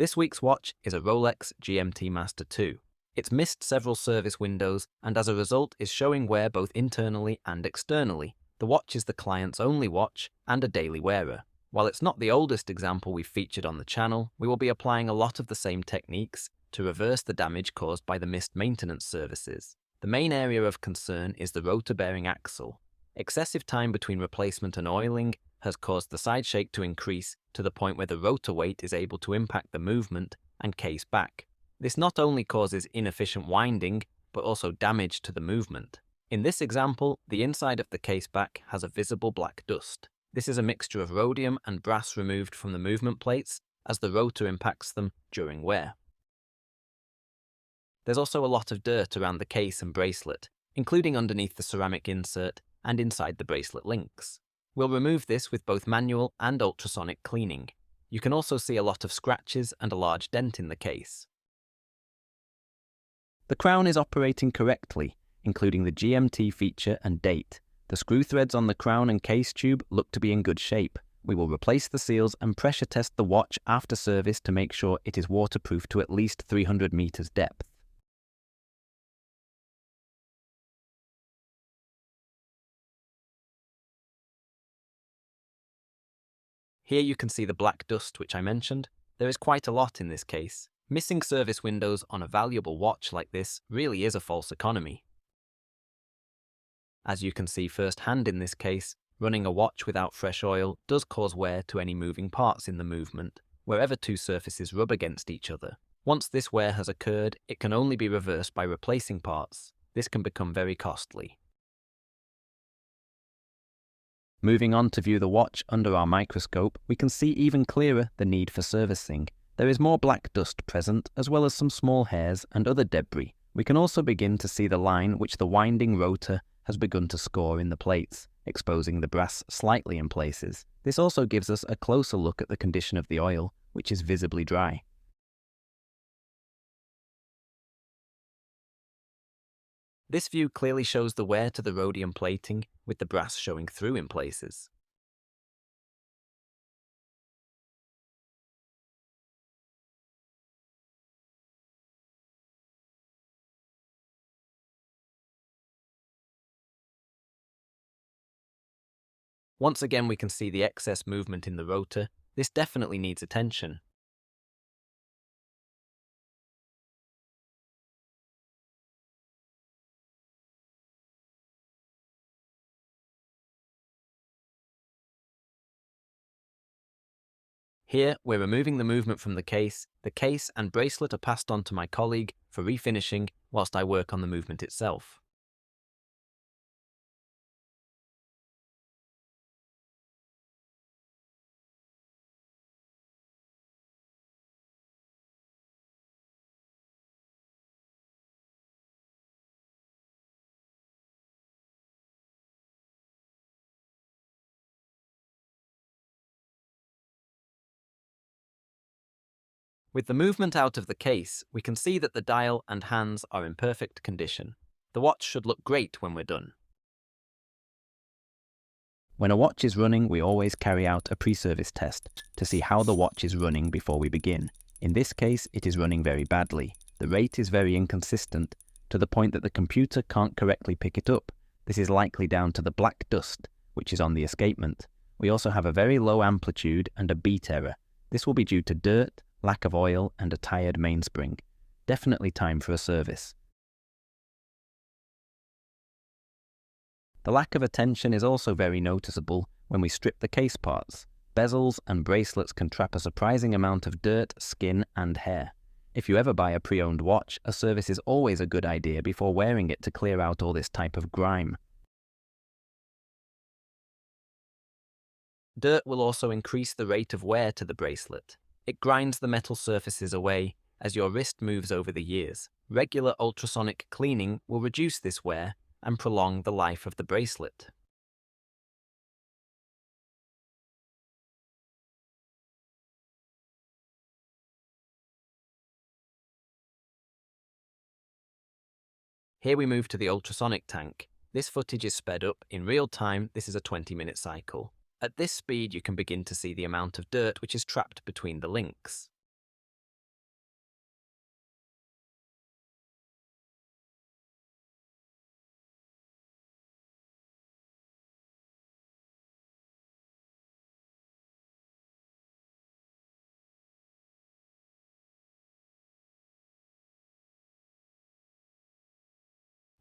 This week's watch is a Rolex GMT Master 2. It's missed several service windows and as a result is showing wear both internally and externally. The watch is the client's only watch and a daily wearer. While it's not the oldest example we've featured on the channel, we will be applying a lot of the same techniques to reverse the damage caused by the missed maintenance services. The main area of concern is the rotor bearing axle. Excessive time between replacement and oiling has caused the side shake to increase to the point where the rotor weight is able to impact the movement and case back. This not only causes inefficient winding, but also damage to the movement. In this example, the inside of the case back has a visible black dust. This is a mixture of rhodium and brass removed from the movement plates as the rotor impacts them during wear. There's also a lot of dirt around the case and bracelet, including underneath the ceramic insert and inside the bracelet links. We'll remove this with both manual and ultrasonic cleaning. You can also see a lot of scratches and a large dent in the case. The crown is operating correctly, including the GMT feature and date. The screw threads on the crown and case tube look to be in good shape. We will replace the seals and pressure test the watch after service to make sure it is waterproof to at least 300 meters depth. Here you can see the black dust which I mentioned. There is quite a lot in this case. Missing service windows on a valuable watch like this really is a false economy. As you can see firsthand in this case, running a watch without fresh oil does cause wear to any moving parts in the movement, wherever two surfaces rub against each other. Once this wear has occurred, it can only be reversed by replacing parts. This can become very costly. Moving on to view the watch under our microscope, we can see even clearer the need for servicing. There is more black dust present, as well as some small hairs and other debris. We can also begin to see the line which the winding rotor has begun to score in the plates, exposing the brass slightly in places. This also gives us a closer look at the condition of the oil, which is visibly dry. This view clearly shows the wear to the rhodium plating, with the brass showing through in places. Once again we can see the excess movement in the rotor. This definitely needs attention. Here, we're removing the movement from the case and bracelet are passed on to my colleague for refinishing whilst I work on the movement itself. With the movement out of the case, we can see that the dial and hands are in perfect condition. The watch should look great when we're done. When a watch is running, we always carry out a pre-service test to see how the watch is running before we begin. In this case, it is running very badly. The rate is very inconsistent, to the point that the computer can't correctly pick it up. This is likely down to the black dust, which is on the escapement. We also have a very low amplitude and a beat error. This will be due to dirt, lack of oil and a tired mainspring. Definitely time for a service. The lack of attention is also very noticeable when we strip the case parts. Bezels and bracelets can trap a surprising amount of dirt, skin and hair. If you ever buy a pre-owned watch, a service is always a good idea before wearing it to clear out all this type of grime. Dirt will also increase the rate of wear to the bracelet. It grinds the metal surfaces away as your wrist moves over the years. Regular ultrasonic cleaning will reduce this wear and prolong the life of the bracelet. Here we move to the ultrasonic tank. This footage is sped up. In real time, this is a 20-minute cycle. At this speed, you can begin to see the amount of dirt which is trapped between the links.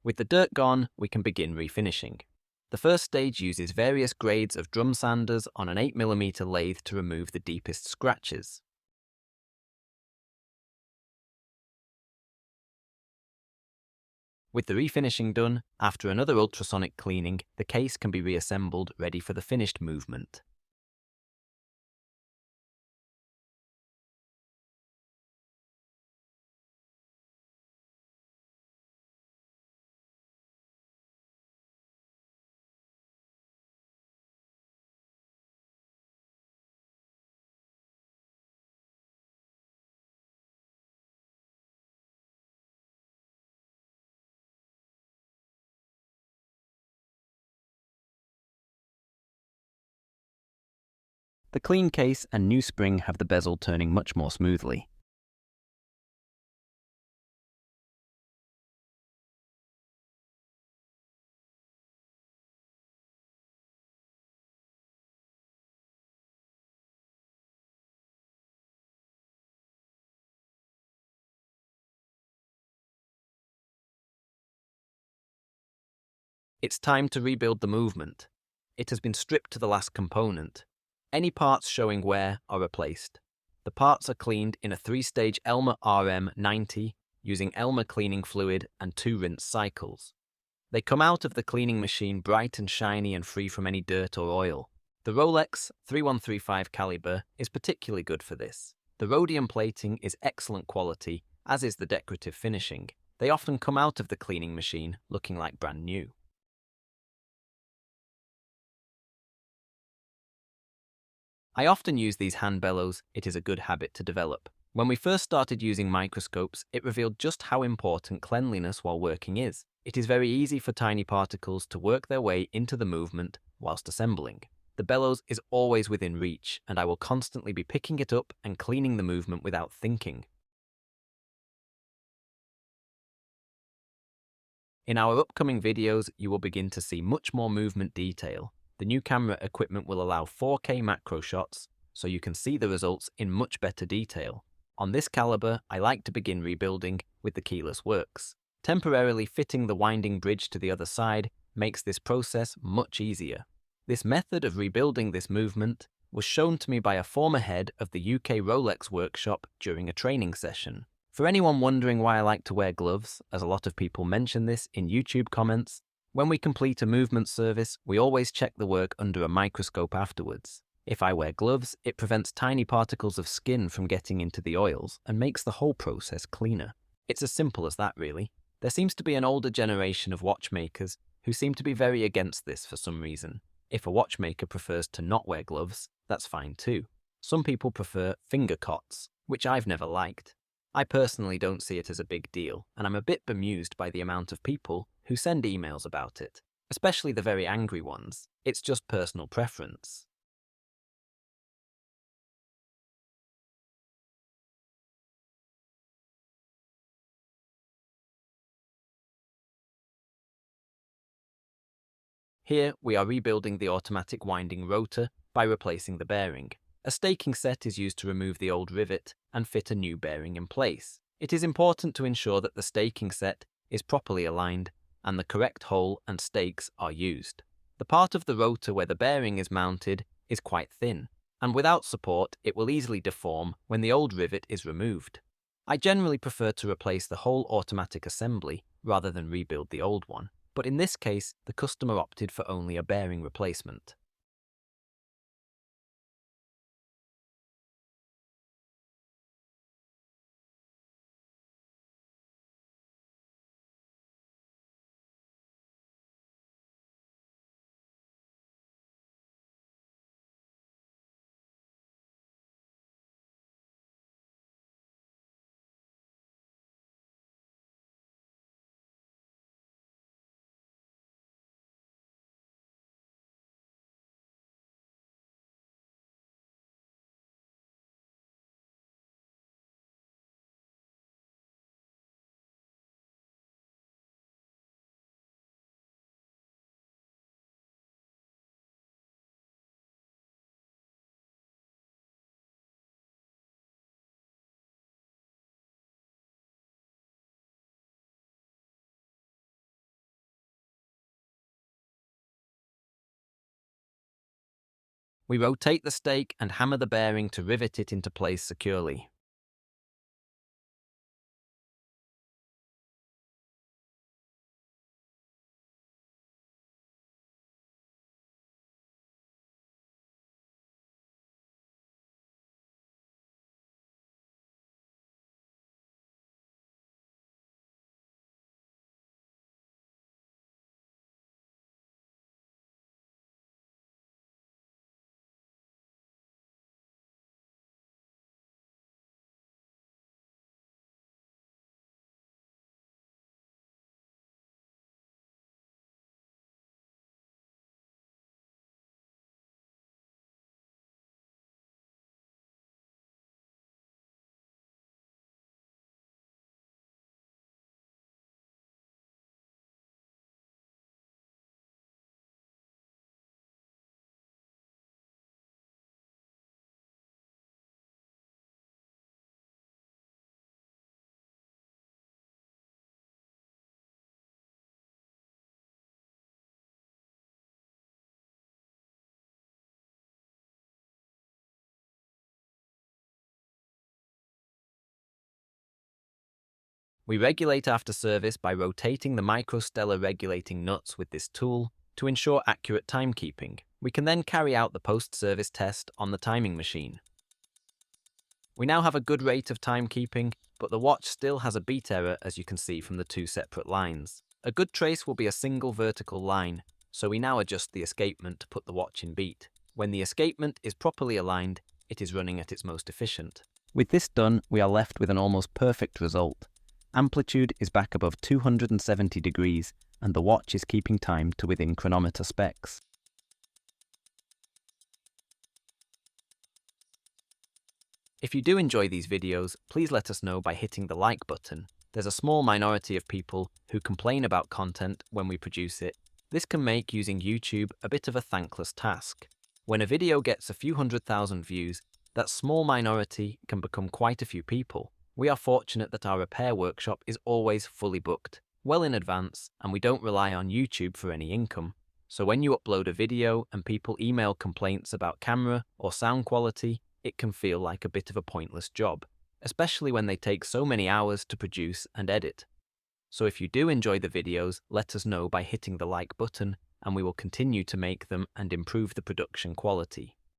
With the dirt gone, we can begin refinishing. The first stage uses various grades of drum sanders on an 8mm lathe to remove the deepest scratches. With the refinishing done, after another ultrasonic cleaning, the case can be reassembled, ready for the finished movement. The clean case and new spring have the bezel turning much more smoothly. It's time to rebuild the movement. It has been stripped to the last component. Any parts showing wear are replaced. The parts are cleaned in a 3-stage Elmer RM90 using Elmer cleaning fluid and 2 rinse cycles. They come out of the cleaning machine bright and shiny and free from any dirt or oil. The Rolex 3135 caliber is particularly good for this. The rhodium plating is excellent quality, as is the decorative finishing. They often come out of the cleaning machine looking like brand new. I often use these hand bellows. It is a good habit to develop. When we first started using microscopes, it revealed just how important cleanliness while working is. It is very easy for tiny particles to work their way into the movement whilst assembling. The bellows is always within reach, and I will constantly be picking it up and cleaning the movement without thinking. In our upcoming videos, you will begin to see much more movement detail. The new camera equipment will allow 4K macro shots, so you can see the results in much better detail. On this caliber, I like to begin rebuilding with the keyless works. Temporarily fitting the winding bridge to the other side makes this process much easier. This method of rebuilding this movement was shown to me by a former head of the UK Rolex workshop during a training session. For anyone wondering why I like to wear gloves, as a lot of people mention this in YouTube comments, when we complete a movement service, we always check the work under a microscope afterwards. If I wear gloves, it prevents tiny particles of skin from getting into the oils and makes the whole process cleaner. It's as simple as that, really. There seems to be an older generation of watchmakers who seem to be very against this for some reason. If a watchmaker prefers to not wear gloves, that's fine too. Some people prefer finger cots, which I've never liked. I personally don't see it as a big deal, and I'm a bit bemused by the amount of people who send emails about it, especially the very angry ones. It's just personal preference. Here, we are rebuilding the automatic winding rotor by replacing the bearing. A staking set is used to remove the old rivet and fit a new bearing in place. It is important to ensure that the staking set is properly aligned and the correct hole and stakes are used. The part of the rotor where the bearing is mounted is quite thin, and without support it will easily deform when the old rivet is removed. I generally prefer to replace the whole automatic assembly rather than rebuild the old one, but in this case the customer opted for only a bearing replacement. We rotate the stake and hammer the bearing to rivet it into place securely. We regulate after service by rotating the microstellar regulating nuts with this tool to ensure accurate timekeeping. We can then carry out the post-service test on the timing machine. We now have a good rate of timekeeping, but the watch still has a beat error, as you can see from the two separate lines. A good trace will be a single vertical line, so we now adjust the escapement to put the watch in beat. When the escapement is properly aligned, it is running at its most efficient. With this done, we are left with an almost perfect result. Amplitude is back above 270 degrees, and the watch is keeping time to within chronometer specs. If you do enjoy these videos, please let us know by hitting the like button. There's a small minority of people who complain about content when we produce it. This can make using YouTube a bit of a thankless task. When a video gets a few 100,000 views, that small minority can become quite a few people. We are fortunate that our repair workshop is always fully booked, well in advance, and we don't rely on YouTube for any income. So when you upload a video and people email complaints about camera or sound quality, it can feel like a bit of a pointless job, especially when they take so many hours to produce and edit. So if you do enjoy the videos, let us know by hitting the like button, and we will continue to make them and improve the production quality.